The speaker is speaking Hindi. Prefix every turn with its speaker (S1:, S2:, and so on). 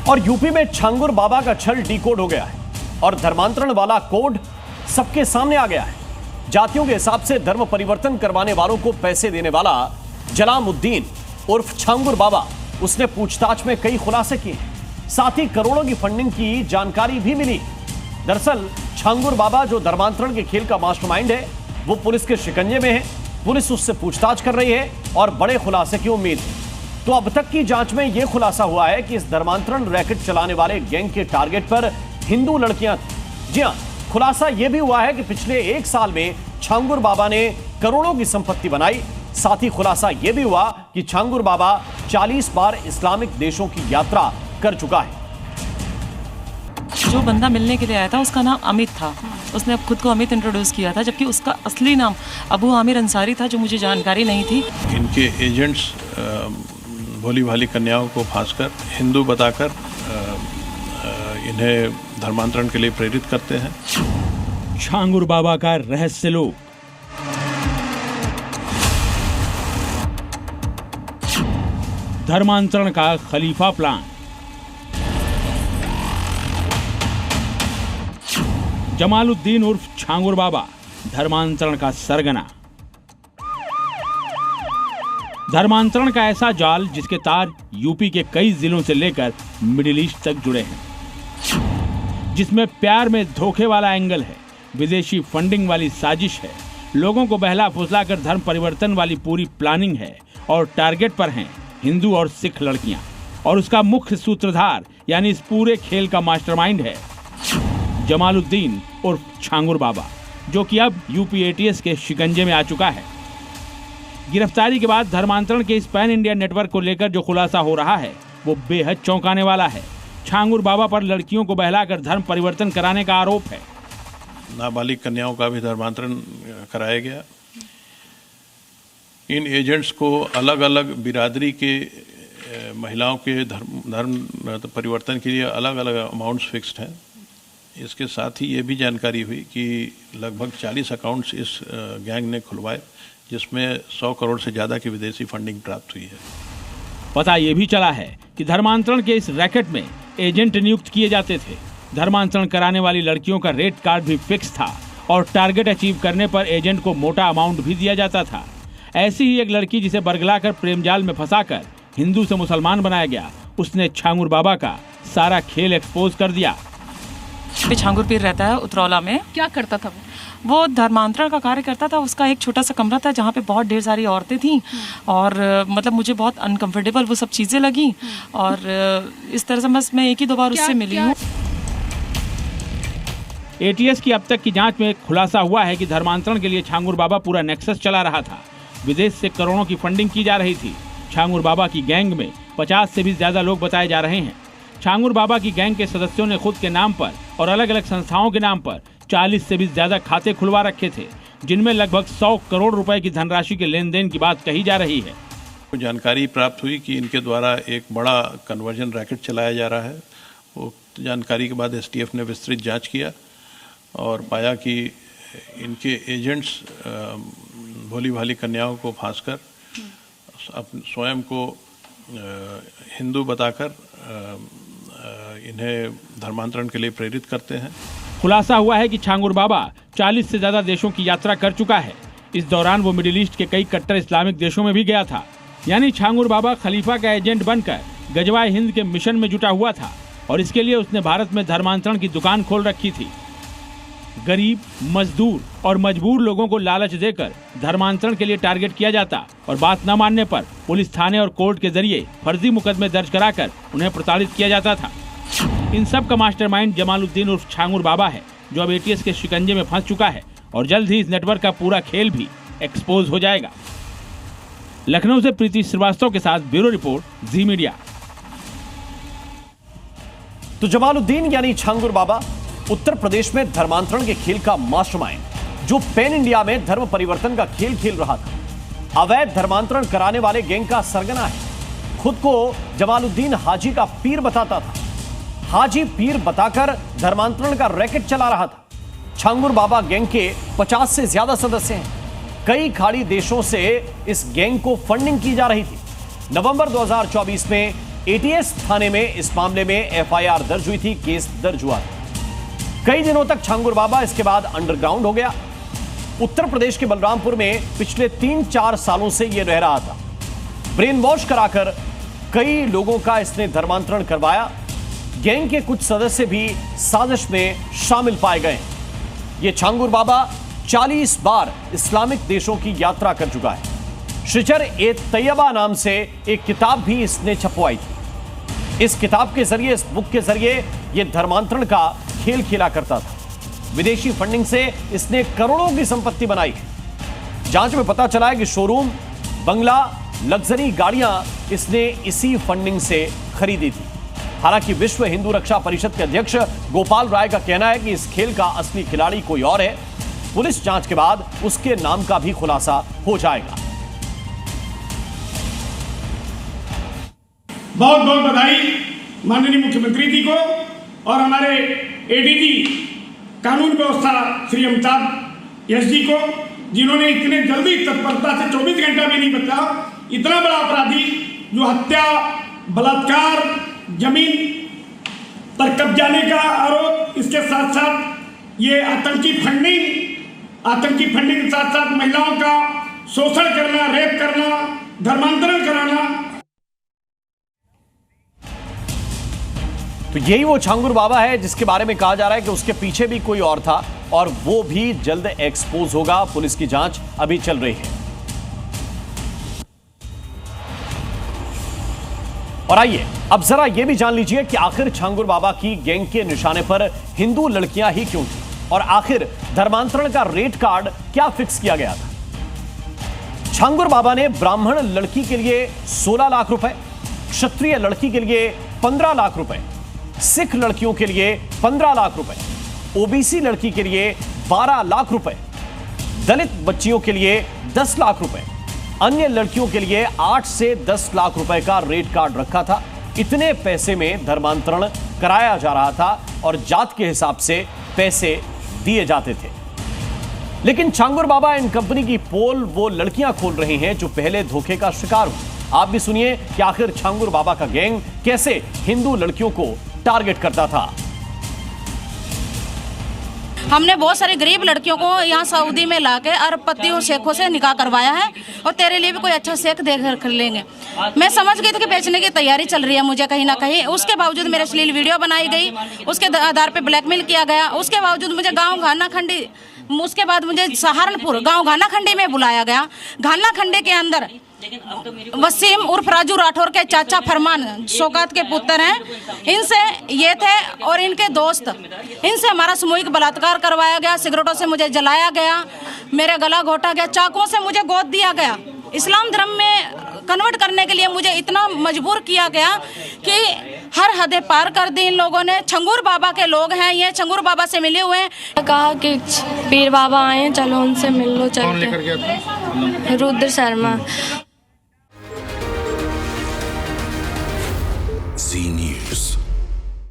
S1: और यूपी में छांगुर बाबा का छल डिकोड हो गया है और धर्मांतरण वाला कोड सबके सामने आ गया है। जातियों के हिसाब से धर्म परिवर्तन करवाने वालों को पैसे देने वाला जलामुद्दीन उर्फ छांगुर बाबा, उसने पूछताछ में कई खुलासे किए हैं। साथ ही करोड़ों की फंडिंग की जानकारी भी मिली। दरअसल छांगुर बाबा जो धर्मांतरण के खेल का मास्टरमाइंड है, वो पुलिस के शिकंजे में है। पुलिस उससे पूछताछ कर रही है और बड़े खुलासे की उम्मीद है। तो अब तक की जांच में यह खुलासा हुआ है कि इस धर्मांतरण रैकेट चलाने वाले गैंग के टारगेट पर हिंदू लड़कियां थी। जी हां, खुलासा यह भी हुआ है कि पिछले 1 साल में छांगुर बाबा ने करोड़ों की संपत्ति बनाई। साथ ही खुलासा यह भी हुआ कि छांगुर बाबा 40 बार इस्लामिक देशों की यात्रा कर चुका है।
S2: जो बंदा मिलने के लिए आया था उसका नाम अमित था। उसने खुद को अमित इंट्रोड्यूस किया था, जबकि उसका असली नाम अबू आमिर अंसारी था, जो मुझे जानकारी नहीं थी।
S3: इनके एजेंट्स भोली भाली कन्याओं को फांसकर हिंदू बताकर इन्हें धर्मांतरण के लिए प्रेरित करते हैं।
S4: छांगुर बाबा का रहस्य लोक। धर्मांतरण का खलीफा प्लान। जमालुद्दीन उर्फ छांगुर बाबा धर्मांतरण का सरगना। धर्मांतरण का ऐसा जाल जिसके तार यूपी के कई जिलों से लेकर मिडिल ईस्ट तक जुड़े हैं, जिसमें प्यार में धोखे वाला एंगल है, विदेशी फंडिंग वाली साजिश है, लोगों को बहला फुसला कर धर्म परिवर्तन वाली पूरी प्लानिंग है और टारगेट पर हैं हिंदू और सिख लड़कियां। और उसका मुख्य सूत्रधार यानी इस पूरे खेल का मास्टरमाइंड है जमालुद्दीन उर्फ छांगुर बाबा, जो कि अब यूपी एटीएस के शिकंजे में आ चुका है। गिरफ्तारी के बाद धर्मांतरण के इस पैन इंडिया नेटवर्क को लेकर जो खुलासा हो रहा है वो बेहद चौंकाने वाला है। छांगुर बाबा पर लड़कियों को बहलाकर धर्म परिवर्तन कराने का आरोप है।
S3: नाबालिग कन्याओं का भी धर्मांतरण कराया गया। इन एजेंट्स को अलग अलग बिरादरी के महिलाओं के धर्म परिवर्तन के लिए अलग अलग अमाउंट्स फिक्स्ड हैं। इसके साथ ही ये भी जानकारी हुई कि लगभग 40 अकाउंट्स इस गैंग ने खुलवाए, जिसमें 100 करोड़ से ज़्यादा की विदेशी फंडिंग प्राप्त हुई है।
S4: पता ये भी चला है कि धर्मांतरण के इस रैकेट में एजेंट नियुक्त किए जाते थे। धर्मांतरण कराने वाली लड़कियों का रेट कार्ड भी फिक्स था और टारगेट अचीव करने पर एजेंट को मोटा अमाउंट भी दिया जाता था। ऐसी ही एक लड़की जिसे बरगलाकर प्रेमजाल में फंसाकर हिंदू से मुसलमान बनाया गया, उसने छांगुर बाबा का सारा खेल एक्सपोज कर दिया।
S2: छांगुर पीर रहता है उतरौला में।
S5: क्या करता था
S2: वो धर्मांतरण का कार्य करता था। उसका एक छोटा सा कमरा था जहाँ पे बहुत ढेर सारी औरतें थीं और मतलब मुझे बहुत अनकंफर्टेबल वो सब चीज़ें लगी और इस तरह से बस मैं 1 ही 2 बार उससे मिली हूँ।
S4: एटीएस की अब तक की जांच में खुलासा हुआ है कि धर्मांतरण के लिए छांगुर बाबा पूरा नेक्सस चला रहा था। विदेश से करोड़ों की फंडिंग की जा रही थी। छांगुर बाबा की गैंग में 50 से भी ज्यादा लोग बताए जा रहे हैं। छांगुर बाबा की गैंग के सदस्यों ने खुद के नाम पर और अलग अलग संस्थाओं के नाम पर 40 से भी ज्यादा खाते खुलवा रखे थे, जिनमें लगभग 100 करोड़ रुपए की धनराशि के लेन देन की बात कही जा रही है।
S3: जानकारी प्राप्त हुई कि इनके द्वारा एक बड़ा कन्वर्जन रैकेट चलाया जा रहा है। वो जानकारी के बाद एसटीएफ ने विस्तृत जांच किया और पाया कि इनके एजेंट्स भोली भाली कन्याओं को फांसकर स्वयं को हिंदू बताकर इन्हें धर्मांतरण के लिए प्रेरित करते हैं।
S4: खुलासा हुआ है कि छांगुर बाबा 40 से ज्यादा देशों की यात्रा कर चुका है। इस दौरान वो मिडिल ईस्ट के कई कट्टर इस्लामिक देशों में भी गया था। यानी छांगुर बाबा खलीफा का एजेंट बनकर गजवाए हिंद के मिशन में जुटा हुआ था और इसके लिए उसने भारत में धर्मांतरण की दुकान खोल रखी थी। गरीब, मजदूर और मजबूर लोगों को लालच देकर धर्मांतरण के लिए टारगेट किया जाता और बात न मानने पर पुलिस थाने और कोर्ट के जरिए फर्जी मुकदमे दर्ज कराकर उन्हें प्रताड़ित किया जाता था। इन सब का मास्टरमाइंड जमालुद्दीन उर्फ छांगुर बाबा है, जो अब एटीएस के शिकंजे में फंस चुका है और जल्द ही इस नेटवर्क का पूरा खेल भी एक्सपोज हो जाएगा। लखनऊ से प्रीति श्रीवास्तव के साथ ब्यूरो रिपोर्ट, जी मीडिया।
S1: तो जमालुद्दीन यानी छांगुर बाबा उत्तर प्रदेश में धर्मांतरण के खेल का मास्टरमाइंड, जो पैन इंडिया में धर्म परिवर्तन का खेल खेल रहा था, अवैध धर्मांतरण कराने वाले गैंग का सरगना है। खुद को जमालुद्दीन हाजी का पीर बताता था। हाजी पीर बताकर धर्मांतरण का रैकेट चला रहा था। छांगुर बाबा गैंग के 50 से ज्यादा सदस्य हैं। कई खाड़ी देशों से इस गैंग को फंडिंग की जा रही थी। नवंबर 2024 में एटीएस थाने में इस मामले में एफआईआर दर्ज हुई थी, केस दर्ज हुआ था। कई दिनों तक छांगुर बाबा इसके बाद अंडरग्राउंड हो गया। उत्तर प्रदेश के बलरामपुर में पिछले 3-4 सालों से यह रह रहा था। ब्रेन वॉश कराकर कई लोगों का इसने धर्मांतरण करवाया। गैंग के कुछ सदस्य भी साजिश में शामिल पाए गए। यह छांगुर बाबा 40 बार इस्लामिक देशों की यात्रा कर चुका है। शिजर ए तैयबा नाम से एक किताब भी इसने छपवाई थी। इस किताब के जरिए, इस बुक के जरिए यह धर्मांतरण का खेल खेला करता था। विदेशी फंडिंग से इसने करोड़ों की संपत्ति बनाई है। जांच में पता चला है कि शोरूम, बंगला, लग्जरी गाड़ियां इसने इसी फंडिंग से खरीदी थी। हालांकि विश्व हिंदू रक्षा परिषद के अध्यक्ष गोपाल राय का कहना है कि इस खेल का असली खिलाड़ी कोई और है। पुलिस जांच के बाद उसके नाम का भी खुलासा हो जाएगा।
S5: बहुत बहुत बधाई माननीय मुख्यमंत्री जी को और हमारे एडीजी कानून व्यवस्था श्री अमिताभ यश जी को, जिन्होंने इतने जल्दी तत्परता से 24 घंटा भी नहीं बचा, इतना बड़ा अपराधी जो हत्या, बलात्कार, जमीन पर कब्जाने का आरोप, इसके साथ साथ ये आतंकी फंडिंग के साथ साथ महिलाओं का शोषण करना, रेप करना, धर्मांतरण कराना।
S1: तो यही वो छांगुर बाबा है जिसके बारे में कहा जा रहा है कि उसके पीछे भी कोई और था और वो भी जल्द एक्सपोज होगा। पुलिस की जांच अभी चल रही है। और आइए अब जरा यह भी जान लीजिए कि आखिर छांगुर बाबा की गैंग के निशाने पर हिंदू लड़कियां ही क्यों थी और आखिर धर्मांतरण का रेट कार्ड क्या फिक्स किया गया था। छांगुर बाबा ने ब्राह्मण लड़की के लिए 16 लाख रुपए, क्षत्रिय लड़की के लिए 15 लाख रुपए, सिख लड़कियों के लिए 15 लाख रुपए, ओबीसी लड़की के लिए 12 लाख रुपए, दलित बच्चियों के लिए 10 लाख रुपए, अन्य लड़कियों के लिए 8 से 10 लाख रुपए का रेट कार्ड रखा था। इतने पैसे में धर्मांतरण कराया जा रहा था और जात के हिसाब से पैसे दिए जाते थे। लेकिन छांगुर बाबा इन कंपनी की पोल वो लड़कियां खोल रही हैं जो पहले धोखे का शिकार हुई। आप भी सुनिए कि आखिर छांगुर बाबा का गैंग कैसे हिंदू लड़कियों को टारगेट करता था।
S6: हमने बहुत सारी गरीब लड़कियों को यहाँ सऊदी में लाके अरबपतियों शेखों से निकाह करवाया है और तेरे लिए भी कोई अच्छा शेख देख कर लेंगे। मैं समझ गई थी कि बेचने की तैयारी चल रही है मुझे कहीं ना कहीं। उसके बावजूद मेरे अश्लील वीडियो बनाई गई, उसके आधार पे ब्लैकमेल किया गया। उसके बावजूद मुझे गाँव घानाखंडी, उसके बाद मुझे सहारनपुर गाँव घानाखंडी में बुलाया गया। घानाखंडी के अंदर वसीम उर्फ राजू राठौर के चाचा फरमान शौकत के पुत्र हैं। इनसे ये थे और इनके दोस्त, इनसे हमारा सामूहिक बलात्कार करवाया गया। सिगरेटों से मुझे जलाया गया, मेरा गला घोटा गया, चाकुओं से मुझे गोद दिया गया। इस्लाम धर्म में कन्वर्ट करने के लिए मुझे इतना मजबूर किया गया कि हर हदें पार कर दी इन लोगों ने। छंगूर बाबा के लोग हैं, ये छंगूर बाबा से मिले हुए हैं।
S7: कहा कि पीर बाबा आए, चलो उनसे मिल लो। चल के रुद्र शर्मा